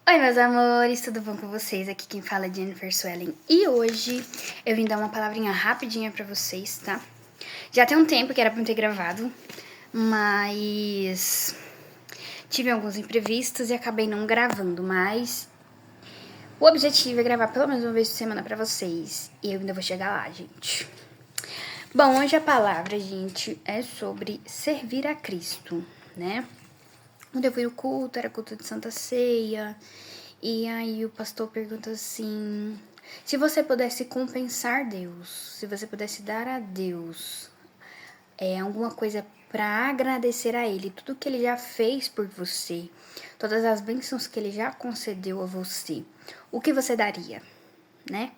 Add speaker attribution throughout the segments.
Speaker 1: Oi, meus amores, tudo bom com vocês? Aqui quem fala é Jennifer Swellen e hoje eu vim dar uma palavrinha rapidinha pra vocês, tá? Já tem um tempo que era pra eu ter gravado, mas tive alguns imprevistos e acabei não gravando, mas o objetivo é gravar pelo menos uma vez por semana pra vocês e eu ainda vou chegar lá, gente. Bom, hoje a palavra, gente, é sobre servir a Cristo, né? Quando eu fui no culto, era culto de Santa Ceia. E aí o pastor pergunta assim: se você pudesse compensar Deus, se você pudesse dar a Deus alguma coisa para agradecer a Ele, tudo que Ele já fez por você, todas as bênçãos que Ele já concedeu a você, o que você daria, né?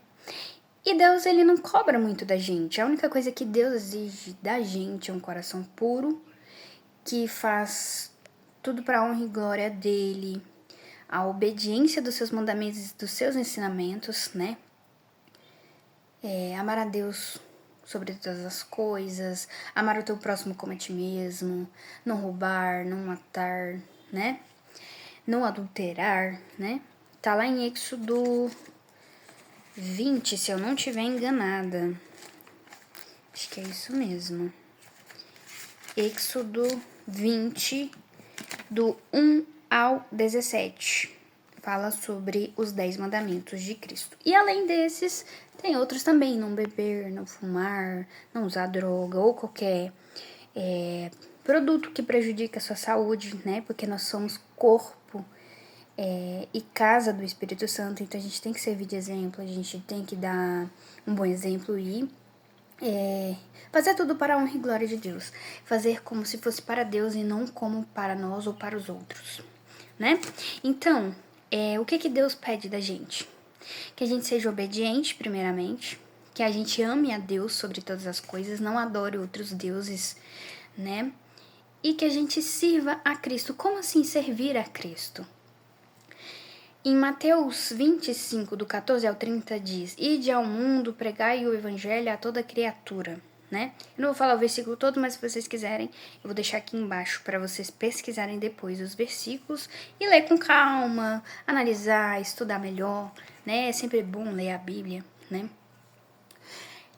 Speaker 1: E Deus, Ele não cobra muito da gente. A única coisa que Deus exige da gente é um coração puro, que faz tudo para a honra e glória dele, a obediência dos seus mandamentos e dos seus ensinamentos, né? Amar a Deus sobre todas as coisas, amar o teu próximo como a ti mesmo, não roubar, não matar, né? Não adulterar, né? Tá lá em Êxodo 20, se eu não estiver enganada. Acho que é isso mesmo. Êxodo 20, do 1 ao 17. Fala sobre os 10 mandamentos de Cristo. E além desses, tem outros também: não beber, não fumar, não usar droga ou qualquer produto que prejudique a sua saúde, né? Porque nós somos corpo e casa do Espírito Santo, então a gente tem que servir de exemplo, a gente tem que dar um bom exemplo e fazer tudo para a honra e glória de Deus. Fazer como se fosse para Deus e não como para nós ou para os outros, né? Então, o que Deus pede da gente? Que a gente seja obediente, primeiramente, que a gente ame a Deus sobre todas as coisas, não adore outros deuses, né? E que a gente sirva a Cristo. Como assim servir a Cristo? Em Mateus 25, do 14 ao 30, diz: Ide ao mundo, pregai o evangelho a toda criatura, né? Eu não vou falar o versículo todo, mas se vocês quiserem, eu vou deixar aqui embaixo para vocês pesquisarem depois os versículos e ler com calma, analisar, estudar melhor, né? É sempre bom ler a Bíblia, né?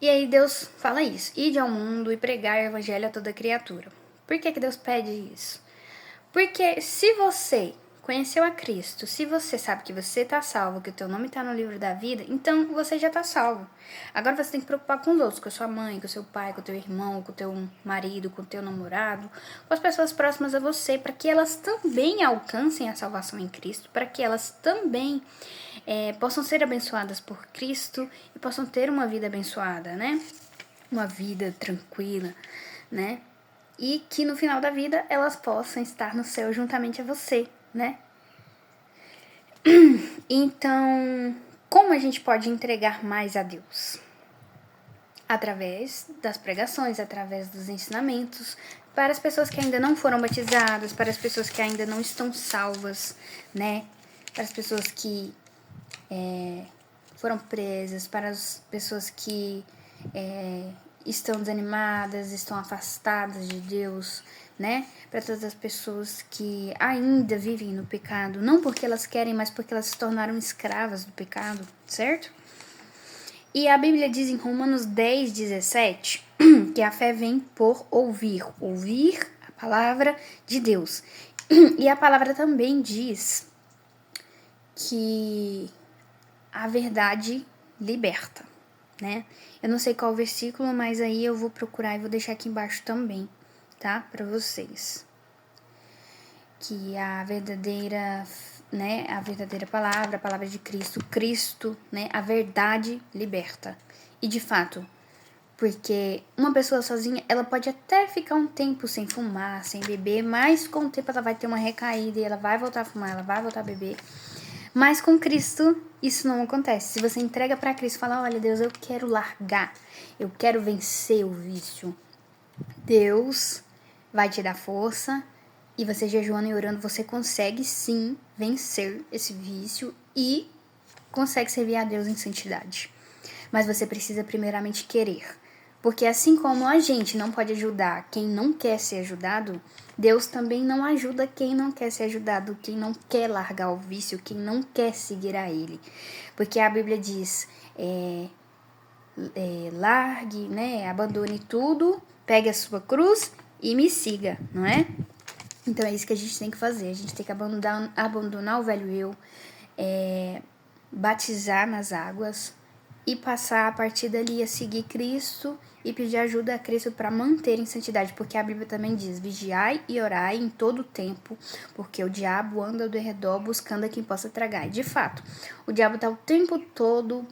Speaker 1: E aí Deus fala isso: Ide ao mundo e pregai o evangelho a toda criatura. Por que Deus pede isso? Porque se você conheceu a Cristo, se você sabe que você está salvo, que o teu nome está no livro da vida, então você já está salvo. Agora você tem que preocupar com os outros, com a sua mãe, com o seu pai, com o teu irmão, com o teu marido, com o teu namorado, com as pessoas próximas a você, para que elas também alcancem a salvação em Cristo, para que elas também possam ser abençoadas por Cristo e possam ter uma vida abençoada, né? Uma vida tranquila, né? E que no final da vida elas possam estar no céu juntamente a você, né? Então, como a gente pode entregar mais a Deus? Através das pregações, através dos ensinamentos, para as pessoas que ainda não foram batizadas, para as pessoas que ainda não estão salvas, né? Para as pessoas que foram presas, para as pessoas que estão desanimadas, estão afastadas de Deus, né? Para todas as pessoas que ainda vivem no pecado, não porque elas querem, mas porque elas se tornaram escravas do pecado, certo? E a Bíblia diz em Romanos 10, 17, que a fé vem por ouvir a palavra de Deus. E a palavra também diz que a verdade liberta, né? Eu não sei qual versículo, mas aí eu vou procurar e vou deixar aqui embaixo também, tá? Para vocês. Que a verdadeira, né? A verdadeira palavra, a palavra de Cristo, né? A verdade liberta. E de fato, porque uma pessoa sozinha, ela pode até ficar um tempo sem fumar, sem beber, mas com o tempo ela vai ter uma recaída e ela vai voltar a fumar, ela vai voltar a beber. Mas com Cristo, isso não acontece. Se você entrega para Cristo e fala: olha, Deus, eu quero largar, eu quero vencer o vício, Deus vai te dar força e você jejuando e orando, você consegue sim vencer esse vício e consegue servir a Deus em santidade. Mas você precisa primeiramente querer. Porque assim como a gente não pode ajudar quem não quer ser ajudado, Deus também não ajuda quem não quer ser ajudado, quem não quer largar o vício, quem não quer seguir a Ele. Porque a Bíblia diz, largue, né, abandone tudo, pegue a sua cruz e me siga, não é? Então é isso que a gente tem que fazer, a gente tem que abandonar o velho eu, batizar nas águas e passar a partir dali a seguir Cristo e pedir ajuda a Cristo para manter em santidade, porque a Bíblia também diz, vigiai e orai em todo o tempo, porque o diabo anda ao redor buscando a quem possa tragar. E de fato, o diabo está o tempo todo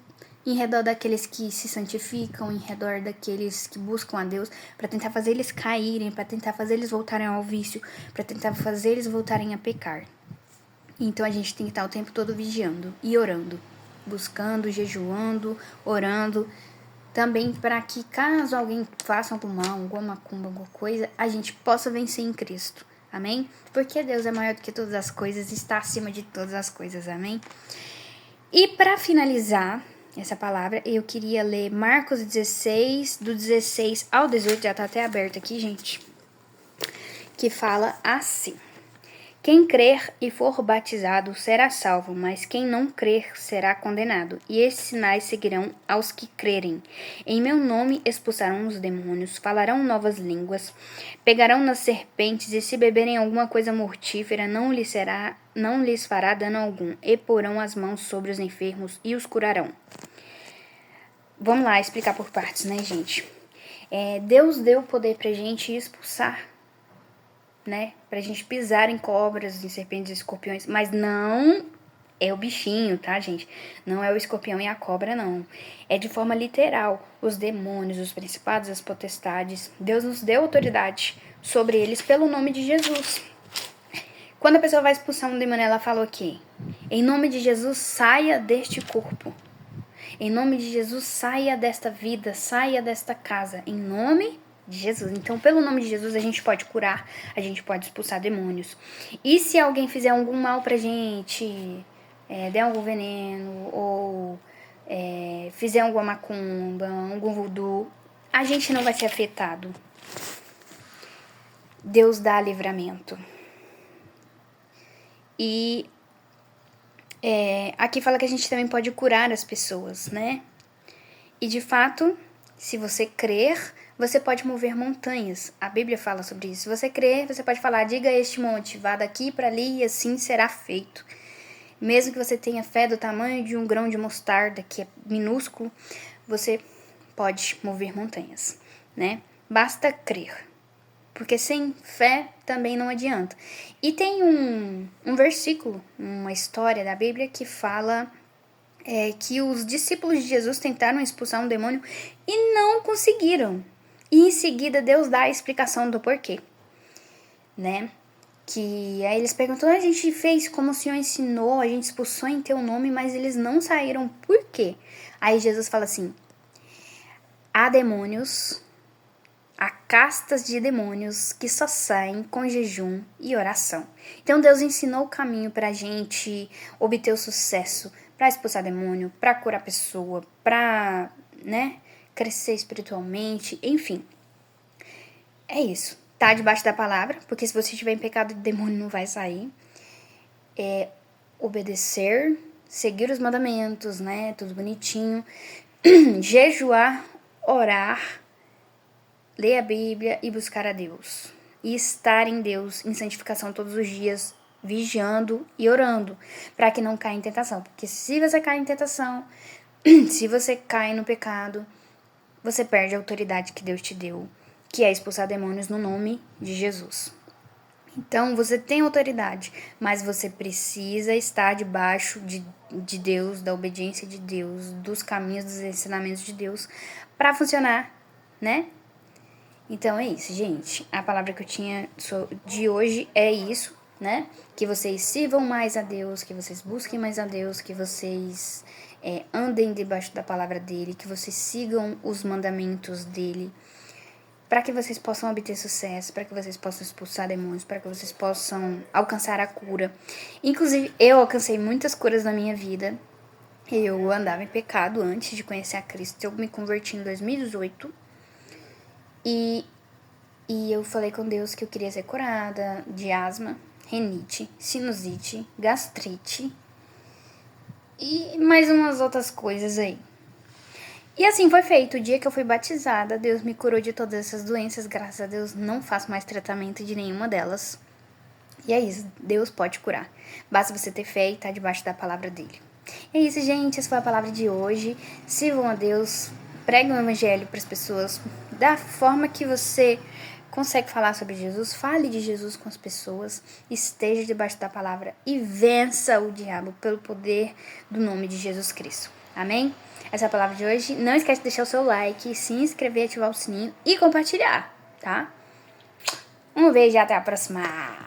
Speaker 1: em redor daqueles que se santificam, em redor daqueles que buscam a Deus, para tentar fazer eles caírem, para tentar fazer eles voltarem ao vício, para tentar fazer eles voltarem a pecar. Então a gente tem que estar o tempo todo vigiando e orando, buscando, jejuando, orando, também para que caso alguém faça algum mal, alguma macumba, alguma coisa, a gente possa vencer em Cristo. Amém? Porque Deus é maior do que todas as coisas, está acima de todas as coisas. Amém? E para finalizar essa palavra, eu queria ler Marcos 16, do 16 ao 18, já está até aberto aqui, gente, que fala assim. Quem crer e for batizado será salvo, mas quem não crer será condenado. E esses sinais seguirão aos que crerem. Em meu nome expulsarão os demônios, falarão novas línguas, pegarão nas serpentes, e se beberem alguma coisa mortífera, não lhes fará dano algum, e porão as mãos sobre os enfermos e os curarão. Vamos lá explicar por partes, né, gente? Deus deu poder pra gente expulsar, né, pra gente pisar em cobras, em serpentes e escorpiões, mas não é o bichinho, tá, gente? Não é o escorpião e a cobra, não. É de forma literal, os demônios, os principados, as potestades. Deus nos deu autoridade sobre eles pelo nome de Jesus. Quando a pessoa vai expulsar um demônio, ela fala o quê? Em nome de Jesus, saia deste corpo. Em nome de Jesus, saia desta vida, saia desta casa. Em nome de Jesus. Então, pelo nome de Jesus, a gente pode curar, a gente pode expulsar demônios. E se alguém fizer algum mal pra gente, der algum veneno, ou fizer alguma macumba, algum voodoo, a gente não vai ser afetado. Deus dá livramento. E aqui fala que a gente também pode curar as pessoas, né? E de fato, se você crer, você pode mover montanhas. A Bíblia fala sobre isso. Se você crer, você pode falar, diga a este monte, vá daqui para ali e assim será feito. Mesmo que você tenha fé do tamanho de um grão de mostarda, que é minúsculo, você pode mover montanhas, né? Basta crer. Porque sem fé também não adianta. E tem um versículo, uma história da Bíblia que fala que os discípulos de Jesus tentaram expulsar um demônio e não conseguiram. E em seguida Deus dá a explicação do porquê, né? Que aí eles perguntam, a gente fez como o Senhor ensinou, a gente expulsou em teu nome, mas eles não saíram, por quê? Aí Jesus fala assim, há demônios, há castas de demônios que só saem com jejum e oração. Então Deus ensinou o caminho pra gente obter o sucesso, pra expulsar demônio, pra curar a pessoa, pra, né, crescer espiritualmente, enfim. É isso. Tá debaixo da palavra, porque se você estiver em pecado, o demônio não vai sair. Obedecer, seguir os mandamentos, né, tudo bonitinho. Jejuar, orar, ler a Bíblia e buscar a Deus. E estar em Deus, em santificação todos os dias, vigiando e orando, para que não caia em tentação. Porque se você cai em tentação, se você cai no pecado, você perde a autoridade que Deus te deu, que é expulsar demônios no nome de Jesus. Então, você tem autoridade, mas você precisa estar debaixo de Deus, da obediência de Deus, dos caminhos, dos ensinamentos de Deus, para funcionar, né? Então é isso, gente. A palavra que eu tinha de hoje é isso, né? Que vocês sirvam mais a Deus, que vocês busquem mais a Deus, que vocês andem debaixo da palavra dele, que vocês sigam os mandamentos dele, para que vocês possam obter sucesso, para que vocês possam expulsar demônios, para que vocês possam alcançar a cura. Inclusive, eu alcancei muitas curas na minha vida. Eu andava em pecado antes de conhecer a Cristo. Eu me converti em 2018. E eu falei com Deus que eu queria ser curada de asma, renite, sinusite, gastrite e mais umas outras coisas aí. E assim foi feito. O dia que eu fui batizada, Deus me curou de todas essas doenças. Graças a Deus, não faço mais tratamento de nenhuma delas. E é isso, Deus pode curar. Basta você ter fé e estar debaixo da palavra dele. É isso, gente. Essa foi a palavra de hoje. Sirvam a Deus, preguem o evangelho para as pessoas da forma que você consegue falar sobre Jesus. Fale de Jesus com as pessoas. Esteja debaixo da palavra e vença o diabo pelo poder do nome de Jesus Cristo. Amém? Essa é a palavra de hoje. Não esquece de deixar o seu like, se inscrever, ativar o sininho e compartilhar, tá? Um beijo e até a próxima!